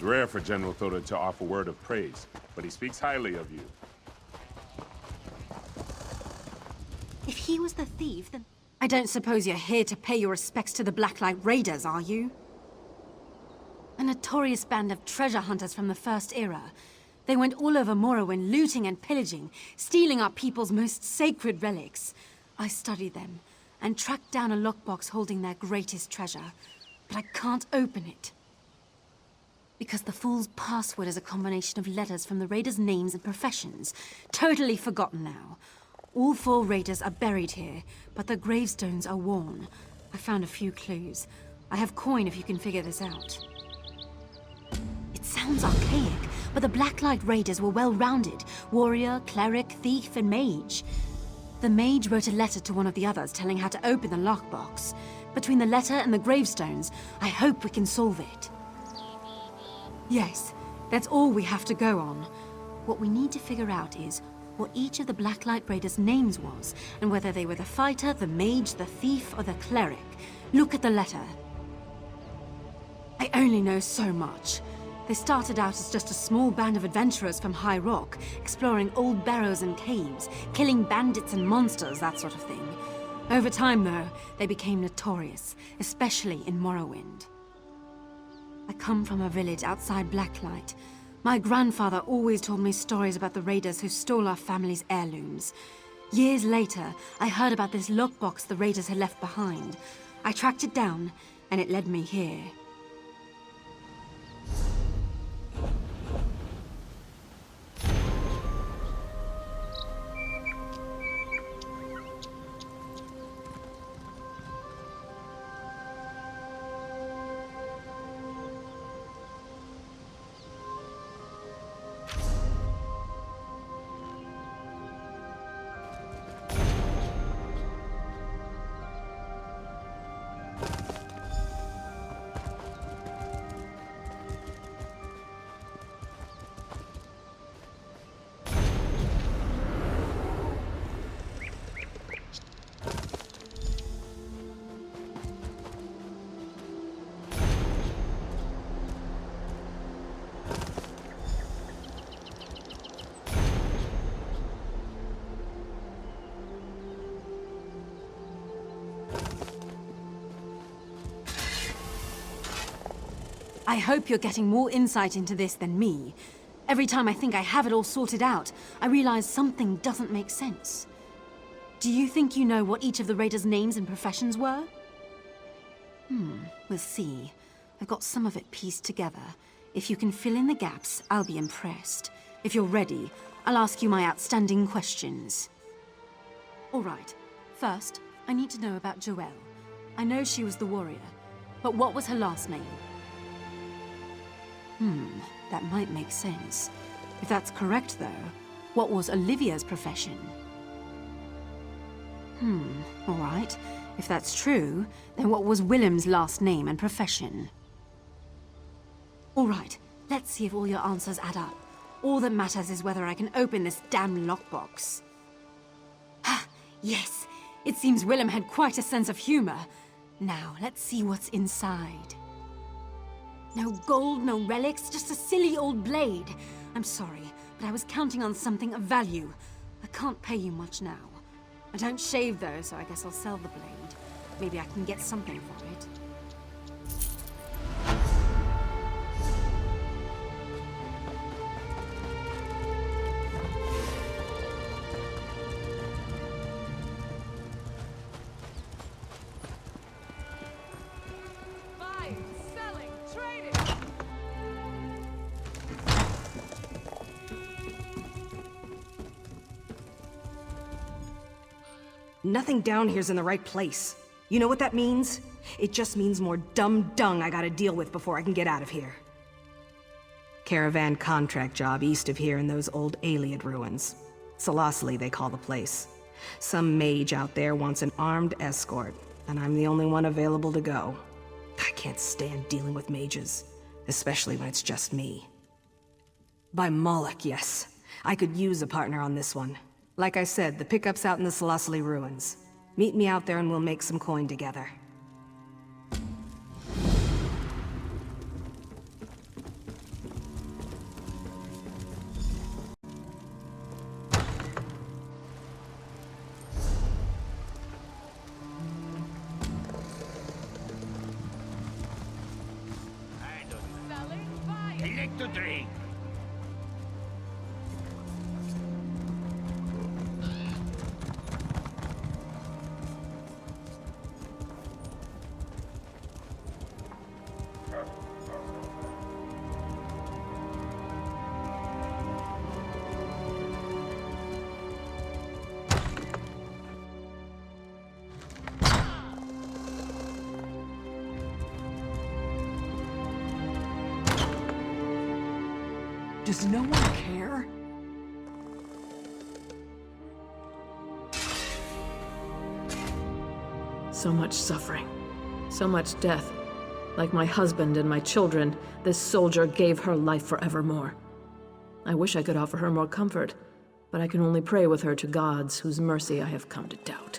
is rare for General Thota to offer word of praise, but he speaks highly of you. If he was the thief, then... I don't suppose you're here to pay your respects to the Blacklight Raiders, are you? A notorious band of treasure hunters from the First Era. They went all over Morrowind, looting and pillaging, stealing our people's most sacred relics. I studied them, and tracked down a lockbox holding their greatest treasure. But I can't open it. Because the fool's password is a combination of letters from the raiders' names and professions. Totally forgotten now. All 4 raiders are buried here, but the gravestones are worn. I found a few clues. I have coin if you can figure this out. It sounds archaic, but the Blacklight Raiders were well-rounded. Warrior, cleric, thief, and mage. The mage wrote a letter to one of the others telling how to open the lockbox. Between the letter and the gravestones, I hope we can solve it. Yes, that's all we have to go on. What we need to figure out is what each of the Blacklight Raiders' names was, and whether they were the fighter, the mage, the thief, or the cleric. Look at the letter. I only know so much. They started out as just a small band of adventurers from High Rock, exploring old barrows and caves, killing bandits and monsters, that sort of thing. Over time, though, they became notorious, especially in Morrowind. I come from a village outside Blacklight. My grandfather always told me stories about the raiders who stole our family's heirlooms. Years later, I heard about this lockbox the raiders had left behind. I tracked it down, and it led me here. I hope you're getting more insight into this than me. Every time I think I have it all sorted out, I realize something doesn't make sense. Do you think you know what each of the raiders' names and professions were? We'll see. I've got some of it pieced together. If you can fill in the gaps, I'll be impressed. If you're ready, I'll ask you my outstanding questions. All right. First, I need to know about Joelle. I know she was the warrior, but what was her last name? That might make sense. If that's correct, though, what was Olivia's profession? All right. If that's true, then what was Willem's last name and profession? All right. Let's see if all your answers add up. All that matters is whether I can open this damn lockbox. Ah, yes. It seems Willem had quite a sense of humor. Now, let's see what's inside. No gold, no relics, just a silly old blade. I'm sorry, but I was counting on something of value. I can't pay you much now. I don't shave though, so I guess I'll sell the blade. Maybe I can get something for it. Nothing down here's in the right place. You know what that means? It just means more dumb dung I gotta deal with before I can get out of here. Caravan contract job east of here in those old Ayleid ruins. Selosli, they call the place. Some mage out there wants an armed escort, and I'm the only one available to go. I can't stand dealing with mages, especially when it's just me. By Moloch, yes. I could use a partner on this one. Like I said, the pickup's out in the Selosli ruins. Meet me out there and we'll make some coin together. anything to drink. Does no one care? So much suffering. So much death. Like my husband and my children, this soldier gave her life forevermore. I wish I could offer her more comfort, but I can only pray with her to gods whose mercy I have come to doubt.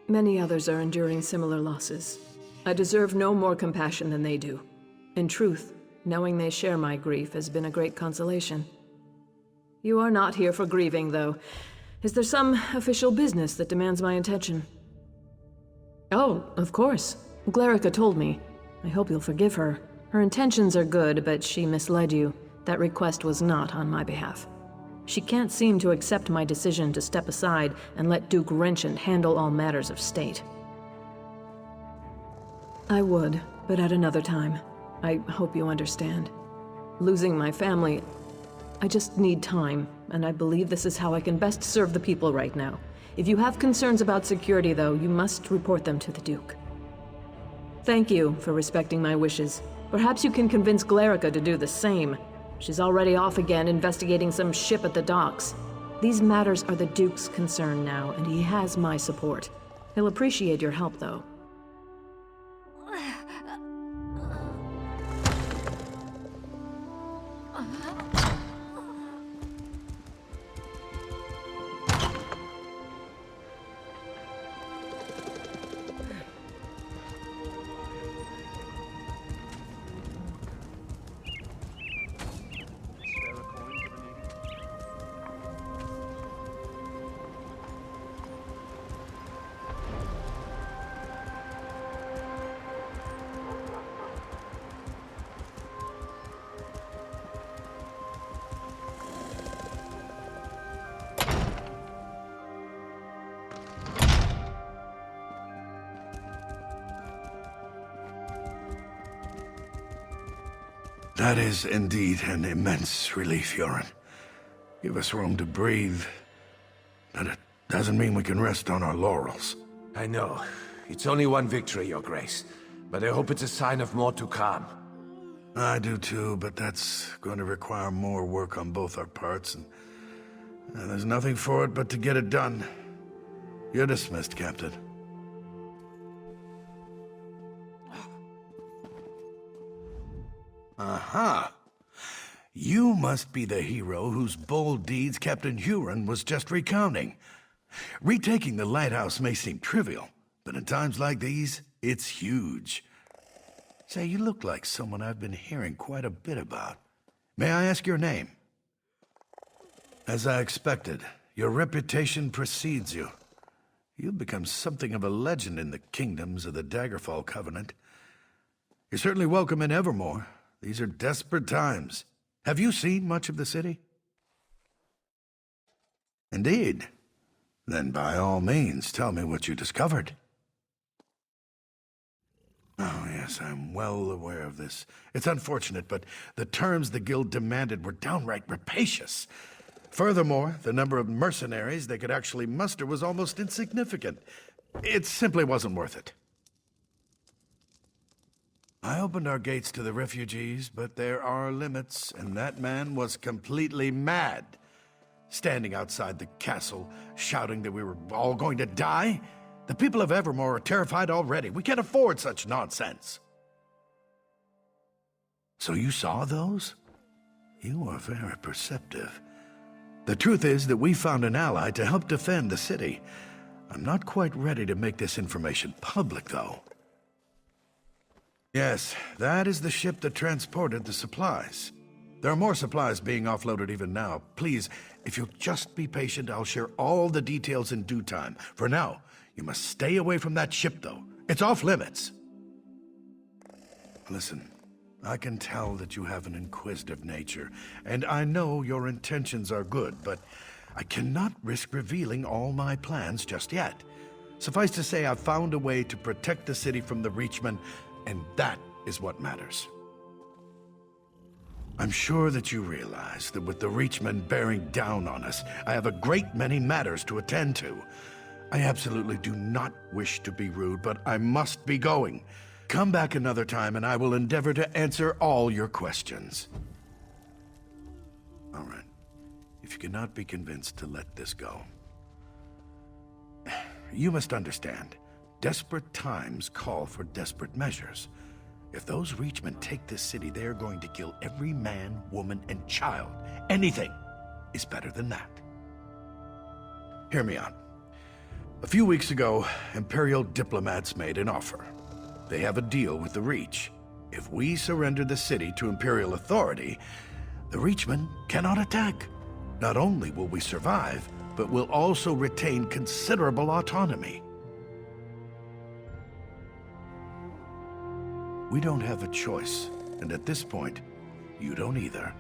Many others are enduring similar losses. I deserve no more compassion than they do. In truth, knowing they share my grief has been a great consolation. You are not here for grieving, though. Is there some official business that demands my attention? Oh, of course. Glarica told me. I hope you'll forgive her. Her intentions are good, but she misled you. That request was not on my behalf. She can't seem to accept my decision to step aside and let Duke Wrenchant handle all matters of state. I would, but at another time. I hope you understand. Losing my family, I just need time, and I believe this is how I can best serve the people right now. If you have concerns about security, though, you must report them to the Duke. Thank you for respecting my wishes. Perhaps you can convince Glarica to do the same. She's already off again investigating some ship at the docks. These matters are the Duke's concern now, and he has my support. He'll appreciate your help, though. That is indeed an immense relief, Yoren. Give us room to breathe. But it doesn't mean we can rest on our laurels. I know. It's only one victory, Your Grace. But I hope it's a sign of more to come. I do too, but that's going to require more work on both our parts, and there's nothing for it but to get it done. You're dismissed, Captain. Aha! You must be the hero whose bold deeds Captain Huron was just recounting. Retaking the lighthouse may seem trivial, but in times like these, it's huge. Say, you look like someone I've been hearing quite a bit about. May I ask your name? As I expected, your reputation precedes you. You've become something of a legend in the kingdoms of the Daggerfall Covenant. You're certainly welcome in Evermore. These are desperate times. Have you seen much of the city? Indeed. Then by all means, tell me what you discovered. Oh, yes, I'm well aware of this. It's unfortunate, but the terms the Guild demanded were downright rapacious. Furthermore, the number of mercenaries they could actually muster was almost insignificant. It simply wasn't worth it. I opened our gates to the refugees, but there are limits, and that man was completely mad. Standing outside the castle, shouting that we were all going to die? The people of Evermore are terrified already. We can't afford such nonsense. So you saw those? You are very perceptive. The truth is that we found an ally to help defend the city. I'm not quite ready to make this information public, though. Yes, that is the ship that transported the supplies. There are more supplies being offloaded even now. Please, if you'll just be patient, I'll share all the details in due time. For now, you must stay away from that ship, though. It's off limits. Listen, I can tell that you have an inquisitive nature, and I know your intentions are good, but I cannot risk revealing all my plans just yet. Suffice to say, I've found a way to protect the city from the Reachmen, and that is what matters. I'm sure that you realize that with the Reachmen bearing down on us, I have a great many matters to attend to. I absolutely do not wish to be rude, but I must be going. Come back another time and I will endeavor to answer all your questions. All right. If you cannot be convinced to let this go. You must understand, desperate times call for desperate measures. If those Reachmen take this city, they are going to kill every man, woman, and child. Anything is better than that. Hear me out. A few weeks ago, Imperial diplomats made an offer. They have a deal with the Reach. If we surrender the city to Imperial authority, the Reachmen cannot attack. Not only will we survive, but we'll also retain considerable autonomy. We don't have a choice, and at this point, you don't either.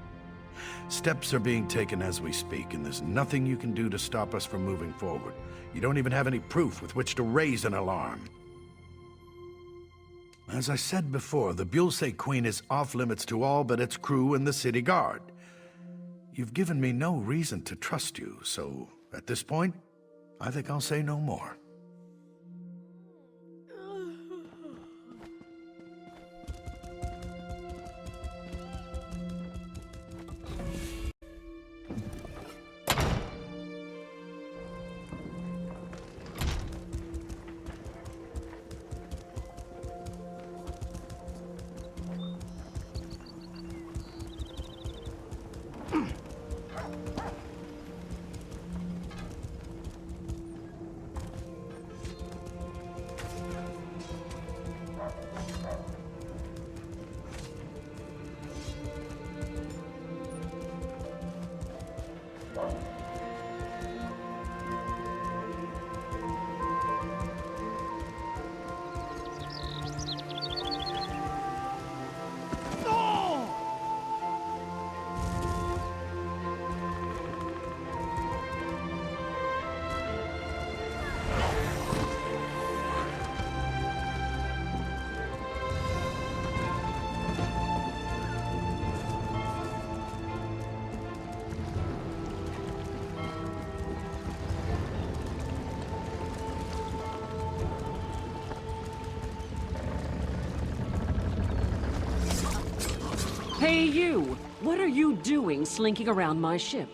Steps are being taken as we speak, and there's nothing you can do to stop us from moving forward. You don't even have any proof with which to raise an alarm. As I said before, the Bulse Queen is off-limits to all but its crew and the city guard. You've given me no reason to trust you, so at this point, I think I'll say no more. Hey you! What are you doing slinking around my ship?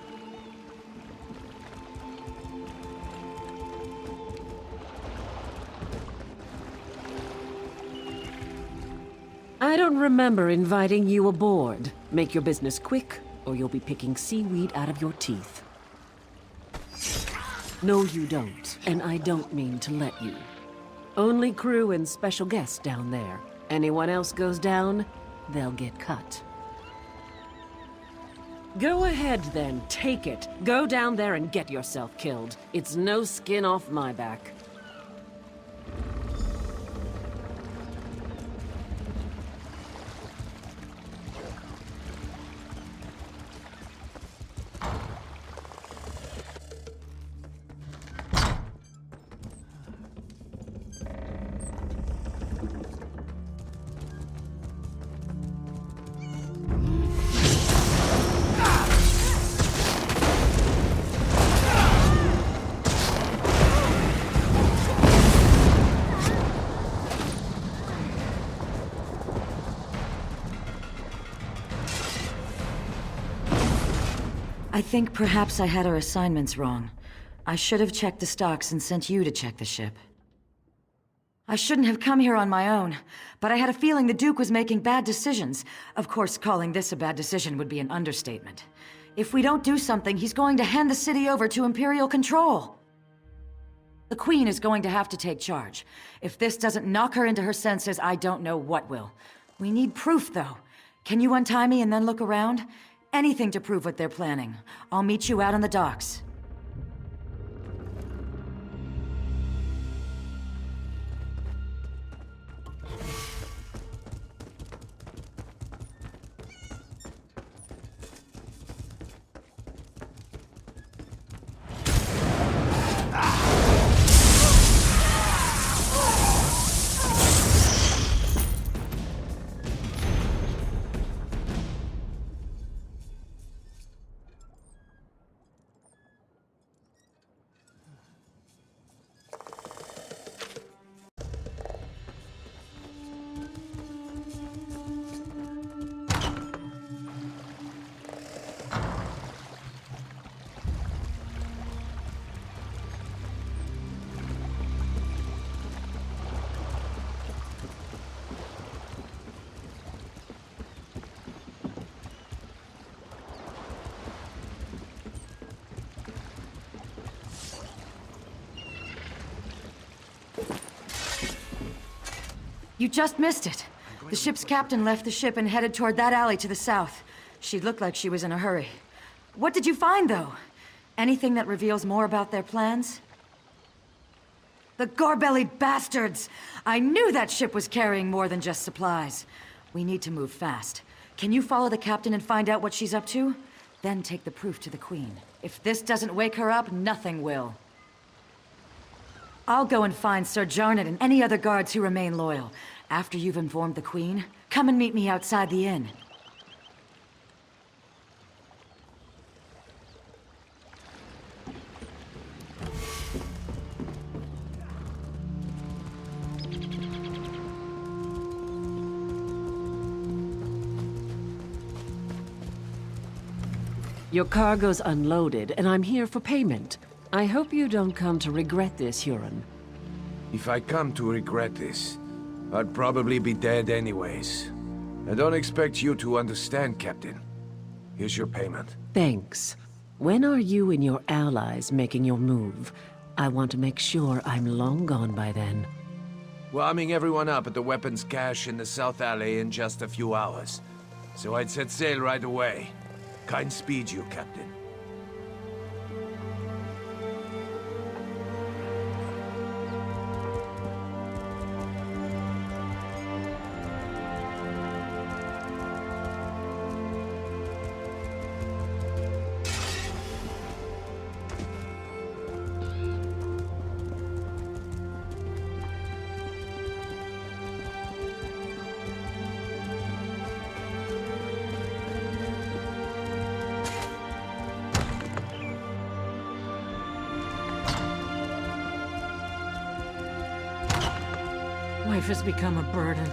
I don't remember inviting you aboard. Make your business quick, or you'll be picking seaweed out of your teeth. No, you don't, and I don't mean to let you. Only crew and special guests down there. Anyone else goes down, they'll get cut. Go ahead then, take it. Go down there and get yourself killed. It's no skin off my back. I think perhaps I had our assignments wrong. I should have checked the stocks and sent you to check the ship. I shouldn't have come here on my own, but I had a feeling the Duke was making bad decisions. Of course, calling this a bad decision would be an understatement. If we don't do something, he's going to hand the city over to Imperial control. The Queen is going to have to take charge. If this doesn't knock her into her senses, I don't know what will. We need proof, though. Can you untie me and then look around? Anything to prove what they're planning. I'll meet you out on the docks. You just missed it. The ship's captain left the ship and headed toward that alley to the south. She looked like she was in a hurry. What did you find, though? Anything that reveals more about their plans? The gore-bellied bastards! I knew that ship was carrying more than just supplies. We need to move fast. Can you follow the captain and find out what she's up to? Then take the proof to the Queen. If this doesn't wake her up, nothing will. I'll go and find Sir Jarnet and any other guards who remain loyal. After you've informed the Queen, come and meet me outside the inn. Your cargo's unloaded, and I'm here for payment. I hope you don't come to regret this, Huron. If I come to regret this, I'd probably be dead anyways. I don't expect you to understand, Captain. Here's your payment. Thanks. When are you and your allies making your move? I want to make sure I'm long gone by then. We're arming everyone up at the weapons cache in the South Alley in just a few hours. So I'd set sail right away. Kind speed you, Captain. Life has become a burden.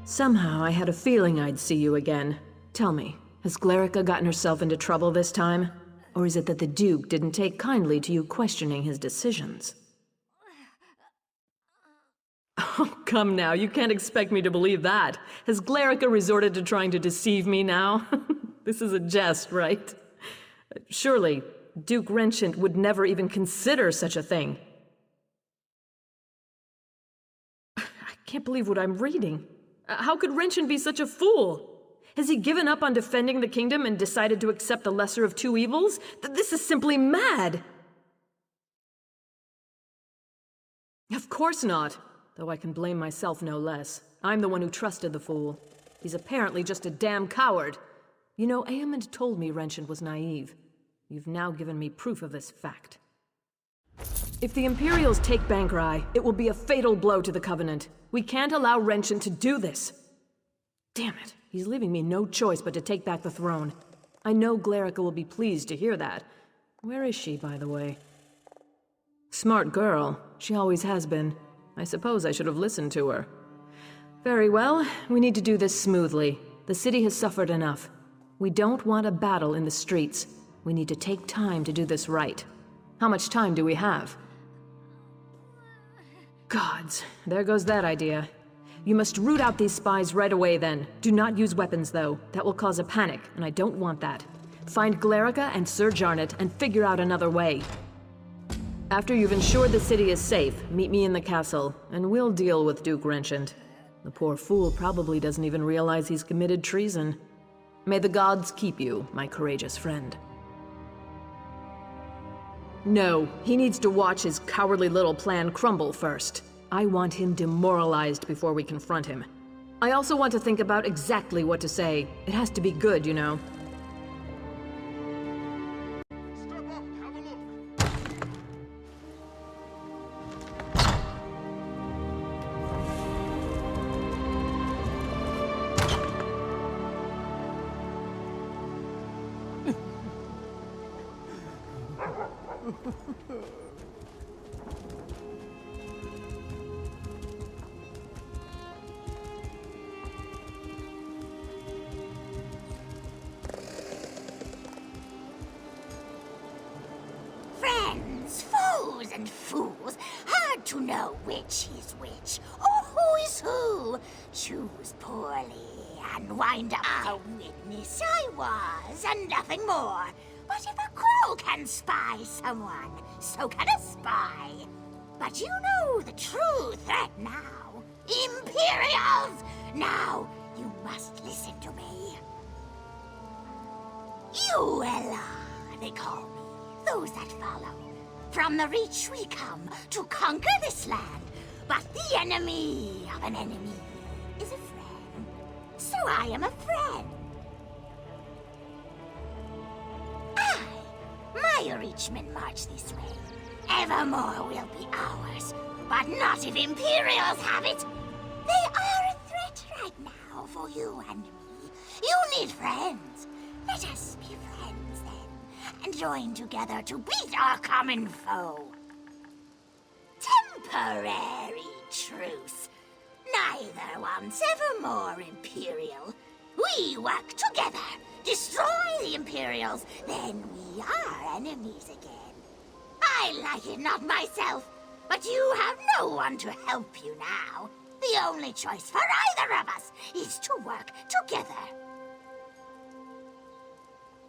Somehow I had a feeling I'd see you again. Tell me, has Glerica gotten herself into trouble this time? Or is it that the Duke didn't take kindly to you questioning his decisions? Oh, come now, you can't expect me to believe that. Has Glerica resorted to trying to deceive me now? This is a jest, right? Surely, Duke Renchant would never even consider such a thing. I can't believe what I'm reading. How could Renchant be such a fool? Has he given up on defending the kingdom and decided to accept the lesser of two evils? This is simply mad! Of course not. Though I can blame myself no less. I'm the one who trusted the fool. He's apparently just a damn coward. You know, Aemond told me Renchant was naive. You've now given me proof of this fact. If the Imperials take Bankrai, it will be a fatal blow to the Covenant. We can't allow Renchant to do this. Damn it, he's leaving me no choice but to take back the throne. I know Glerica will be pleased to hear that. Where is she, by the way? Smart girl. She always has been. I suppose I should have listened to her. Very well, we need to do this smoothly. The city has suffered enough. We don't want a battle in the streets. We need to take time to do this right. How much time do we have? Gods, there goes that idea. You must root out these spies right away then. Do not use weapons though. That will cause a panic, and I don't want that. Find Glerica and Sir Jarnet and figure out another way. After you've ensured the city is safe, meet me in the castle, and we'll deal with Duke Renchant. The poor fool probably doesn't even realize he's committed treason. May the gods keep you, my courageous friend. No, he needs to watch his cowardly little plan crumble first. I want him demoralized before we confront him. I also want to think about exactly what to say. It has to be good, you know. Step up, have a look. Friends, foes, and fools, hard to know which is which, or who is who. Choose poorly and wind up a witness I was, and nothing more. But if a crow can spy someone, so can a spy. But you know know the true threat now. Imperials! Now, you must listen to me. Uella, they call me. Those that follow. From the Reach we come to conquer this land. But the enemy of an enemy is a friend. So I am a friend. My Reachmen march this way. Evermore will be ours. But not if Imperials have it. They are a threat right now for you and me. You need friends. Let us be friends then, and join together to beat our common foe. Temporary truce. Neither wants evermore Imperial. We work together, destroy the Imperials, then we are enemies again. I like it not myself, but you have no one to help you now. The only choice for either of us is to work together.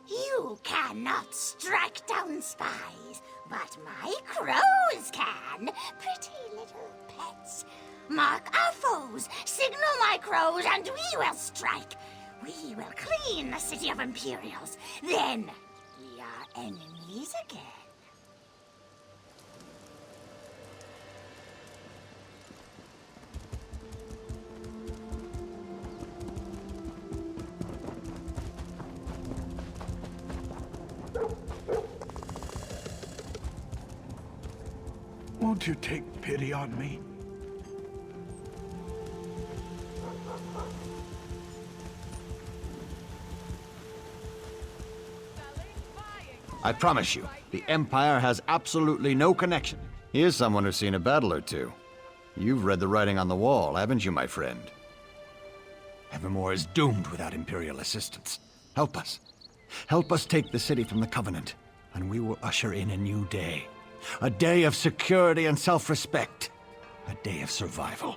You cannot strike down spies, but my crows can. Pretty little pets. Mark our foes, signal my crows, and we will strike. We will clean the city of Imperials. Then we are enemies again. Won't you take pity on me? I promise you, the Empire has absolutely no connection. Here's someone who's seen a battle or two. You've read the writing on the wall, haven't you, my friend? Evermore is doomed without Imperial assistance. Help us. Help us take the city from the Covenant, and we will usher in a new day. A day of security and self-respect. A day of survival.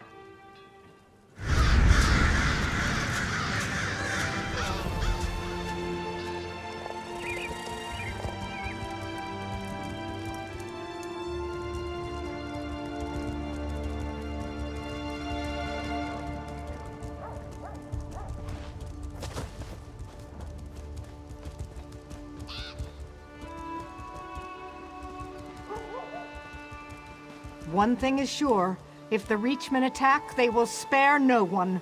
One thing is sure. If the Reachmen attack, they will spare no one.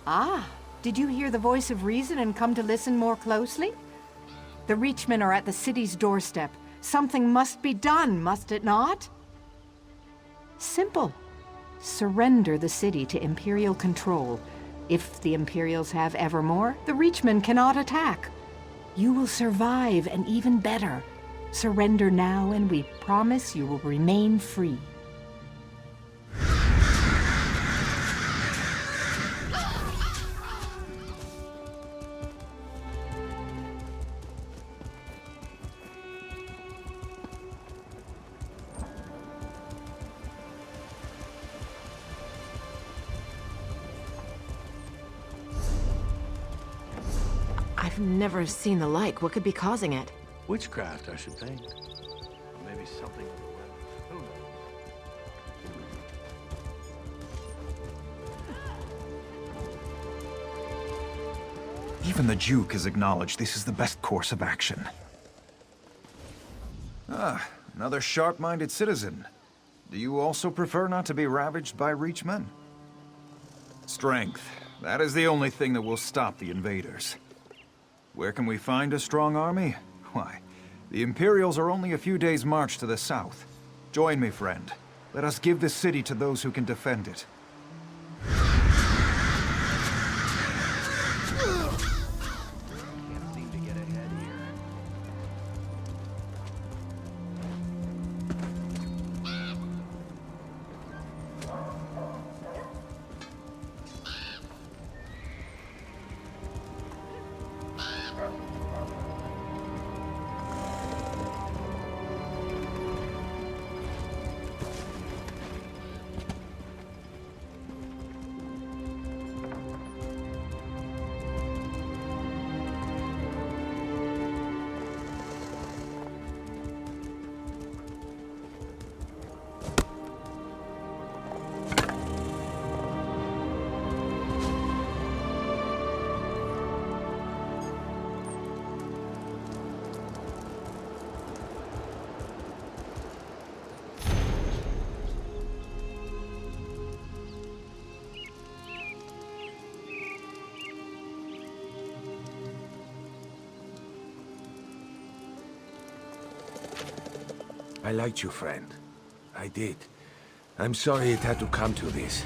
Ah, did you hear the voice of reason and come to listen more closely? The Reachmen are at the city's doorstep. Something must be done, must it not? Simple. Surrender the city to Imperial control. If the Imperials have Evermore, the Reachmen cannot attack. You will survive, and even better. Surrender now, and we promise you will remain free. I've never seen the like. What could be causing it? Witchcraft, I should think. Maybe something of the web. Who knows? Even the Duke has acknowledged this is the best course of action. Ah, another sharp-minded citizen. Do you also prefer not to be ravaged by Reachmen? Strength. That is the only thing that will stop the invaders. Where can we find a strong army? Why, the Imperials are only a few days' march to the south. Join me, friend. Let us give this city to those who can defend it. Can't seem to get ahead here. I liked you, friend. I did. I'm sorry it had to come to this.